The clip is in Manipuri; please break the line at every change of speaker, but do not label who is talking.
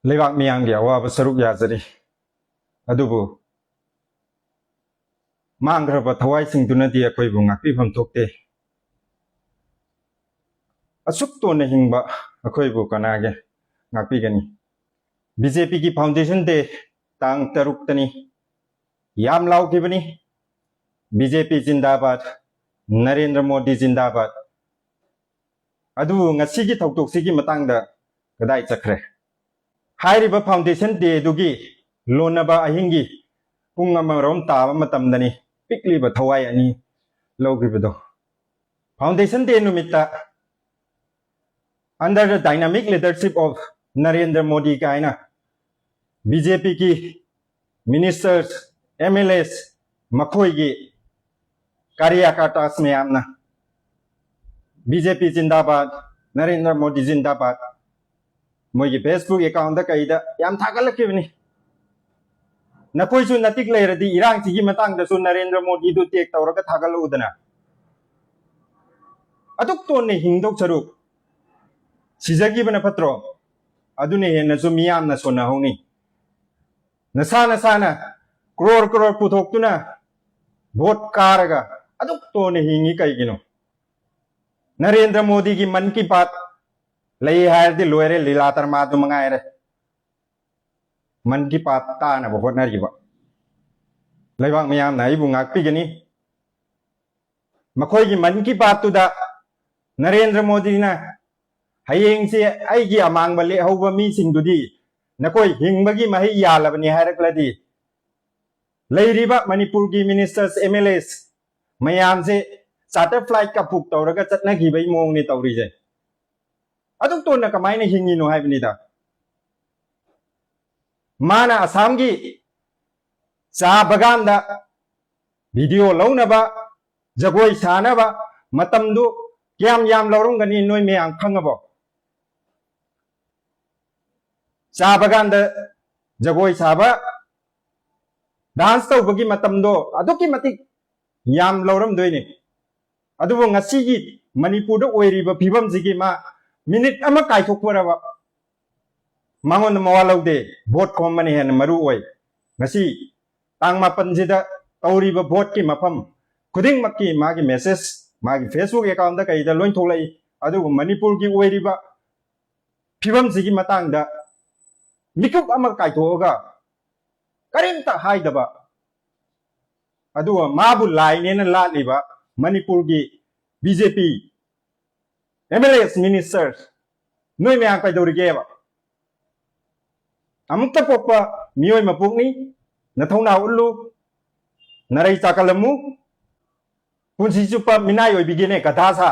लेबाक मियांगी अवाब सरुक याजरी अदुबु मांग्रब थवाइसिंगदुनदि अखोइबु ngakpifam thokte असुक तोने हिंगबा अखोइबु कनागे ngakpigani बीजेपी की फाउंडेशन डे तांग तरुक्तनी याम लाउखिबनी बीजेपी जिंदाबाद नरेंद्र मोदी जिंदाबाद अदु ngasiगी थौतोकसिगी मतंगदा कदाइ चखरे हाइरिबा फाउंडेशन डे दुगी लोनबा अहिंगी पुंग अमरोम ताबा मतमदनी पिकलिबा थवाइ अनि लौगिबदो फाउंडेशन डे नुमित्ता under the dynamic leadership of Narendra Modi काइना बीजेपी की मिनिस्टर्स एमएलएस मखोइगी कार्यकर्तास मयामना बीजेपी जिंदाबाद नरेंद्र मोदी जिंदाबाद मोइगी फेसबुक अकाउंट कईदा याम थागलखिबनी नकोइसु नतिक लेरदी इरांगसिगी मतंगदसु नरेंद्र मोदी दु टेक तौरगा थागलउदना अदुक तोने हिंदोक सरुक सिजगिबना फत्रो अदुने हेनसु मियामना सोनाहोनी नसाना करोड़ पुथोक्तुना वोट कारगा अदुक तोने हिंगी कईगिनो नरेंद्र मोदी की मन की बात लई हायरदी लोयरे लीलातर मादु मंगायरे मन की बात ताना होटनारिबा लेबाक मियामना आइबु ngakpigani मखोइगी मन की बात तुदा नरेंद्र मोदी ना हयेंसे आइगी अमांगबा लेहौबा मीसिंगदुदी नकोइ हिंगबगी महि यालबनी हायरक्लदी लेरिबा मणिपुर की मिनिस्टर्स एमएलएस मयामसे चार्टर फ्लाइट का बुक तौरगा चटनाखिबै मोंगनि तौरिजे अदुक तोना कमाइना हिंगिनो हाइबनिदा माना असम की चा बगानदा वीडियो लौनबा जगोय सानबा मतमदु क्याम याम लौरंगनी नोय मयाम खंगबो चा बगानदा जगोय साबा डांस तौबगी मतमदो अदुकी मतिक याम लौरमदोइने अदुबो ngasiगी मणिपुरदा ओइरिबा फिबमजिगी मा मिनिट अमा काइथोकपराबा मांगोन मवालौदे भोट खोमने हेन मरु ओइ ngasi तांग मापनजिदा तौरिबा भोट की मफम खुदिंग मक्की मागी मेसेज मागी फेसबुक अकाउंट दा कइदा लोइन थोलाई अदुबो मणिपुर की ओइरिबा फिबमजिगी मतंगदा मिकुप अमा काइथोगा करिंता हाइदबा अदुबो माबु लाइनेना लालिबा मणिपुर की बीजेपी एमएलएस मिनिस्टर्स नोय मयाम काइदौरिगेबा अमुक्ता पोक्पा मियोय मपुकनी नथौना उल्लु नरै चाकलमु पुंसी चुप्पा मिनाय ओइबिगेने कथासा